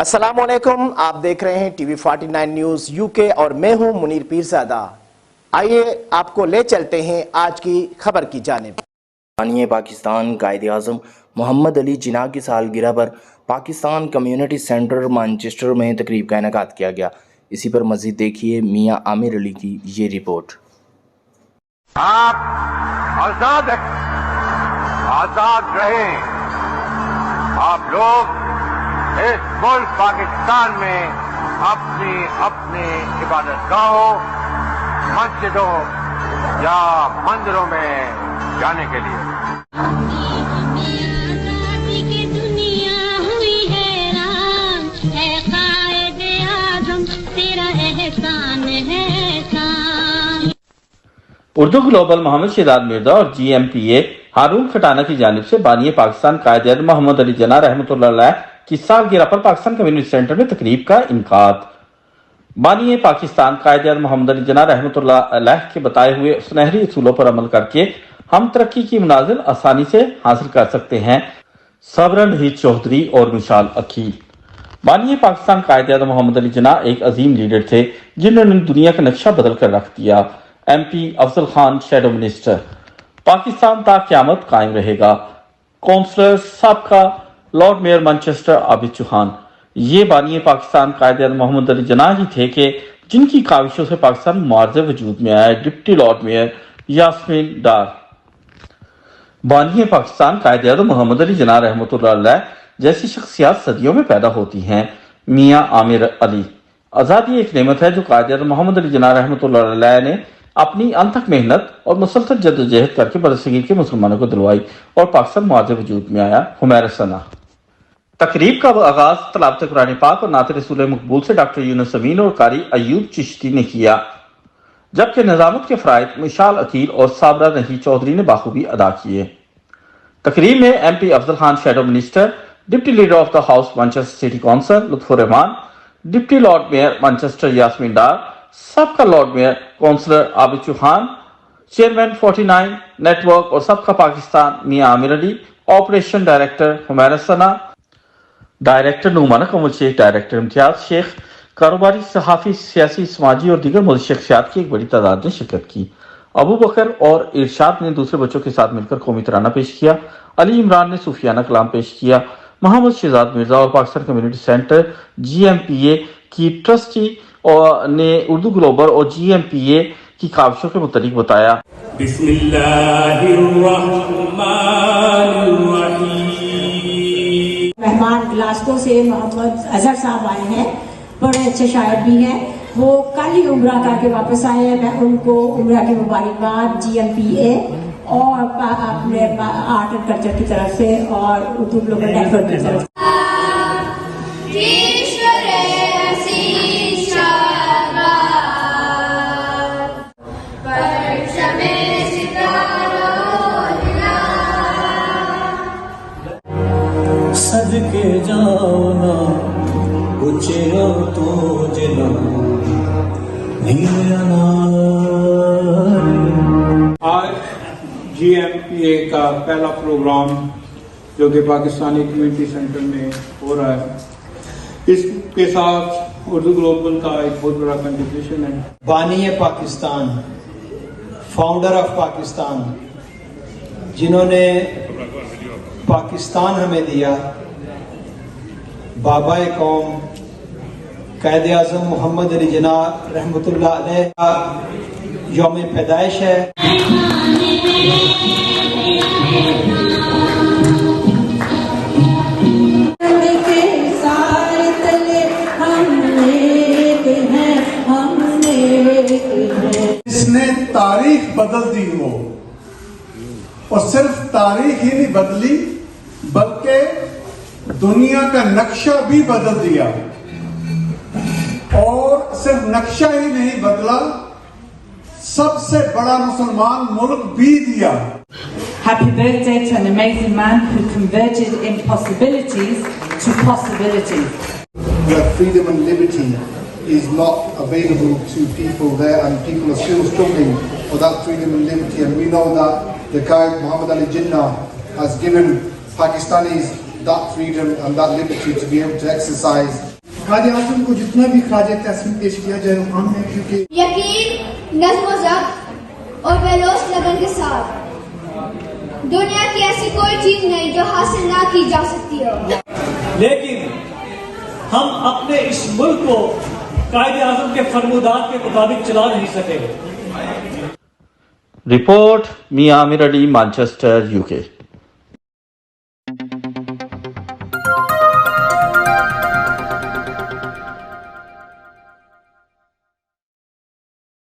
السلام علیکم، آپ دیکھ رہے ہیں ٹی وی 49 نیوز یو کے اور میں ہوں منیر پیرزادہ۔ آئیے آپ کو لے چلتے ہیں آج کی خبر کی جانب۔ بانی پاکستان قائد اعظم محمد علی جناح کی سالگرہ پر پاکستان کمیونٹی سنٹر مانچسٹر میں تقریب کا انعقاد کیا گیا۔ اسی پر مزید دیکھیے میاں عامر علی کی یہ رپورٹ۔ آپ آزاد ہیں، آزاد رہیں۔ آپ لوگ اس ملک پاکستان میں اپنی عبادت گاہوں، مسجدوں یا مندروں میں جانے کے لیے اردو گلوبل محمد شہزاد مرزا اور GMPA ہارون کھٹانہ کی جانب سے بانی پاکستان قائد محمد علی جناح رحمۃ اللہ علیہ کی سالگرہ پر پاکستان کمیونٹی سنٹر میں تقریب کا انعقاد۔ بانی پاکستان قائد محمد علی جناح رحمۃ اللہ علیہ کے بتائے ہوئے سنہری اصولوں پر عمل کر کے ہم ترقی کی منازل آسانی سے حاصل کر سکتے ہیں، صابرہ نہیں چودھری اور مثال اکیل۔ بانی پاکستان قائد محمد علی جناح ایک عظیم لیڈر تھے جنہوں نے دنیا کا نقشہ بدل کر رکھ دیا۔ MP Afzal Khan shadow minister, Pakistan تا قیامت قائم رہے گا۔ کونسلر سابقہ لارڈ میئر مانچسٹر عابد چوہان، یہ بانی پاکستان قائد محمد علی جناح ہی تھے کہ جن کی کاوشوں سے پاکستان معارضے وجود میں آیا۔ Deputy lord mayor Yasmin Dar, بانی پاکستان قائد محمد علی جناح رحمۃ اللہ علیہ جیسی شخصیات صدیوں میں پیدا ہوتی ہیں۔ میاں عامر علی، آزادی ایک نعمت ہے جو قائد محمد علی جناح رحمۃ اللہ علیہ نے اپنی انتھک محنت اور مسلسل جدوجہد کر کے برصغیر کے مسلمانوں کو دلوائی اور پاکستان معارضے وجود میں آیا۔ حمیرہ تقریب کا آغاز تلاوت قرآن پاک اور نعت رسول مقبول سے ڈاکٹر یونس امین اور قاری ایوب چشتی نے کیا، جبکہ نظامت کے فرائض مشال اکیل اور صابرہ نہیں چودھری نے بخوبی ادا کیے۔ تقریب میں MP Afzal Khan shadow minister, deputy leader of the house Manchester city council Lutf ur Rahman, deputy lord mayor Manchester Yasmin Dar, سابقہ lord mayor councillor Abid Chauhan, chairman 49 network اور سابقہ Pakistan Mian Amir Ali, operation director Humaira director Naumana Kamal Sheikh, director امتیاز شیخ، کاروباری، صحافی، سیاسی، سماجی اور دیگر ملک شخصیات کی ایک بڑی تعداد نے شرکت کی۔ ابو بکر اور ارشاد نے دوسرے بچوں کے ساتھ مل کر قومی ترانہ پیش کیا۔ علی عمران نے صوفیانہ کلام پیش کیا۔ محمد شہزاد مرزا اور پاکستان کمیونٹی سنٹر GMPA کی ٹرسٹی نے اردو گلوبل اور GMPA کی کاوشوں کے متعلق بتایا۔ بسم اللہ الرحمن الرحیم۔ مہمان گلاسکو سے محمد اظہر صاحب آئے ہیں، بڑے اچھے شاعر بھی ہیں، وہ کل ہی عمرہ کر کے واپس آئے ہیں۔ میں ان کو عمرہ کی مبارکباد GMPA اور اپنے آرٹ اینڈ کلچر کی طرف سے اور اردو گلوبل نیٹ ورک کی طرف سے صدقے جانا اچھے تو جنا آج GMPA کا پہلا پروگرام جو کہ پاکستانی کمیونٹی سنٹر میں ہو رہا ہے، اس کے ساتھ اردو گلوبل کا ایک بہت بڑا کنٹریبیوشن ہے۔ بانی پاکستان، فاؤنڈر آف پاکستان، جنہوں نے پاکستان ہمیں دیا، بابا قوم قائد اعظم محمد علی جناح رحمۃ اللہ علیہ کا یوم پیدائش ہے۔ اس نے تاریخ بدل دی ہو، اور صرف تاریخ ہی نہیں بدلی بلکہ دنیا کا نقشہ بھی بدل دیا، اور صرف نقشہ ہی نہیں بدلا، سب سے بڑا مسلمان ملک بھی دیا۔ Happy birthday to an amazing man who converted impossibilities to possibilities. That freedom and liberty is not available to people there, and people are still struggling for that freedom and liberty, and we know that the Quaid Muhammad Ali Jinnah has given Pakistanis that freedom and that liberty to be able to exercise Quaid Azam کو جتنا بھی خراج تحسین پیش کیا جائے وہ کام ہے، کیونکہ یقین، نظم و ضبط اور بلوس لگن کے ساتھ دنیا کی ایسی کوئی چیز نہیں جو حاصل نہ کی جا سکتی ہو، لیکن ہم اپنے اس ملک کو قائد اعظم کے فرمودات کے مطابق چلا نہیں سکے. رپورٹ میاں عامر علی، مانچسٹر، UK.